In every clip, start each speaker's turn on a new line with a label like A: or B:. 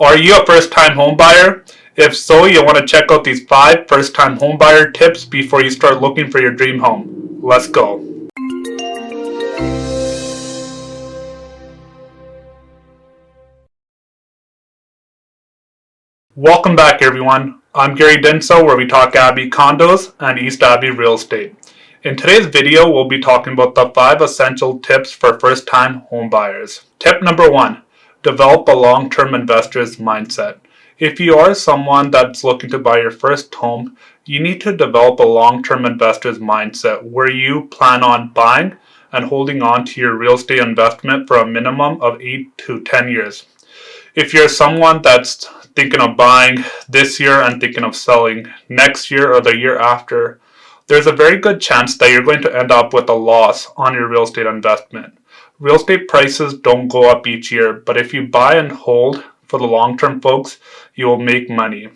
A: Are you a first-time homebuyer? If so, you'll want to check out these 5 first-time homebuyer tips before you start looking for your dream home. Let's go. Welcome back, everyone. I'm Gary Denso, where we talk Abbey condos and East Abbey real estate. In today's video, we'll be talking about the 5 essential tips for first-time homebuyers. Tip number 1. Develop a long-term investor's mindset. If you are someone that's looking to buy your first home, you need to develop a long-term investor's mindset where you plan on buying and holding on to your real estate investment for a minimum of 8 to 10 years. If you're someone that's thinking of buying this year and thinking of selling next year or the year after, there's a very good chance that you're going to end up with a loss on your real estate investment. Real estate prices don't go up each year, but if you buy and hold for the long term, folks, you will make money.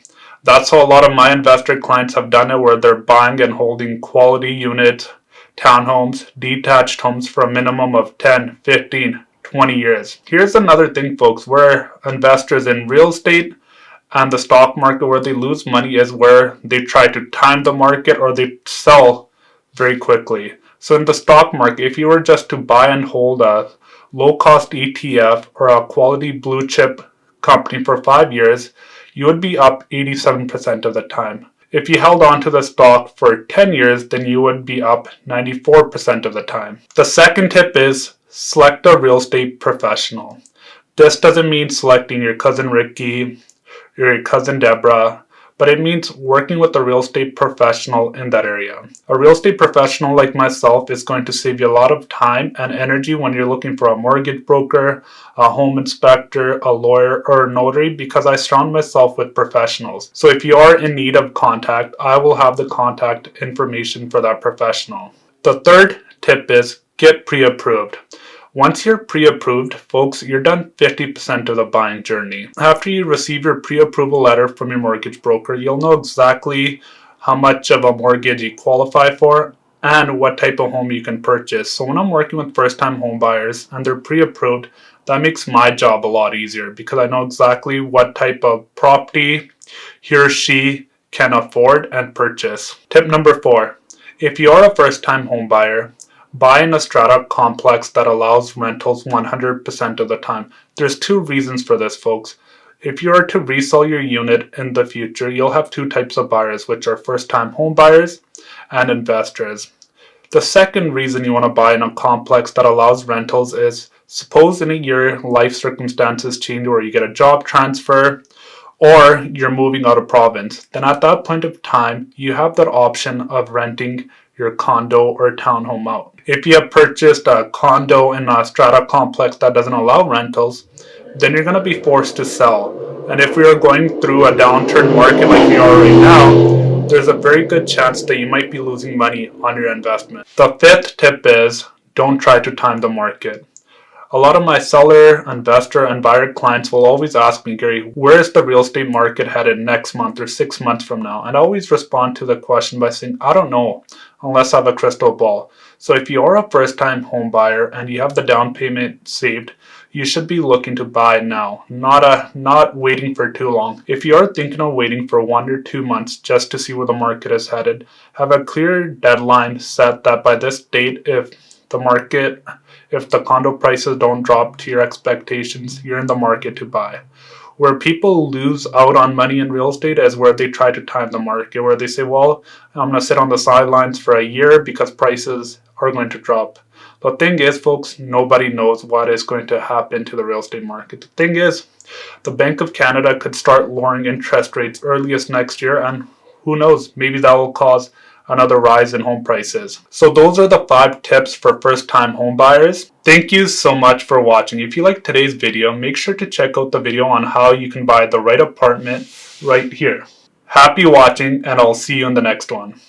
A: That's how a lot of my investor clients have done it, where they're buying and holding quality unit townhomes, detached homes for a minimum of 10, 15, 20 years. Here's another thing, folks, where investors in real estate and the stock market, where they lose money, is where they try to time the market or they sell very quickly. So in the stock market, if you were just to buy and hold a low-cost ETF or a quality blue chip company for 5 years, you would be up 87% of the time. If you held on to the stock for 10 years, then you would be up 94% of the time. The second tip is select a real estate professional. This doesn't mean selecting your cousin Ricky, your cousin Deborah, but it means working with a real estate professional in that area. A real estate professional like myself is going to save you a lot of time and energy when you're looking for a mortgage broker, a home inspector, a lawyer, or a notary, because I surround myself with professionals. So if you are in need of contact, I will have the contact information for that professional. The third tip is get pre-approved. Once you're pre-approved, folks, you're done 50% of the buying journey. After you receive your pre-approval letter from your mortgage broker, you'll know exactly how much of a mortgage you qualify for and what type of home you can purchase. So when I'm working with first-time home buyers and they're pre-approved, that makes my job a lot easier because I know exactly what type of property he or she can afford and purchase. Tip number 4. If you are a first-time home buyer, buy in a strata complex that allows rentals 100% of the time. There's 2 reasons for this, folks. If you are to resell your unit in the future, you'll have 2 types of buyers, which are first-time home buyers and investors. The second reason you want to buy in a complex that allows rentals is, suppose in a year life circumstances change or you get a job transfer or you're moving out of province. Then at that point of time, you have that option of renting your condo or townhome out. If you have purchased a condo in a strata complex that doesn't allow rentals, then you're going to be forced to sell. And if we are going through a downturn market like we are right now, there's a very good chance that you might be losing money on your investment. The 5th tip is don't try to time the market. A lot of my seller, investor, and buyer clients will always ask me, Gary, where is the real estate market headed next month or 6 months from now? And I always respond to the question by saying, I don't know, unless I have a crystal ball. So if you are a first-time home buyer and you have the down payment saved, you should be looking to buy now, not waiting for too long. If you are thinking of waiting for 1 or 2 months just to see where the market is headed, have a clear deadline set that by this date, if the condo prices don't drop to your expectations, you're in the market to buy. Where people lose out on money in real estate is where they try to time the market, where they say, well, I'm going to sit on the sidelines for a year because prices are going to drop. The thing is, folks, nobody knows what is going to happen to the real estate market. The thing is, the Bank of Canada could start lowering interest rates earliest next year, and who knows, maybe that will cause another rise in home prices. So those are the 5 tips for first-time home buyers. Thank you so much for watching. If you like today's video, make sure to check out the video on how you can buy the right apartment right here. Happy watching, and I'll see you in the next one.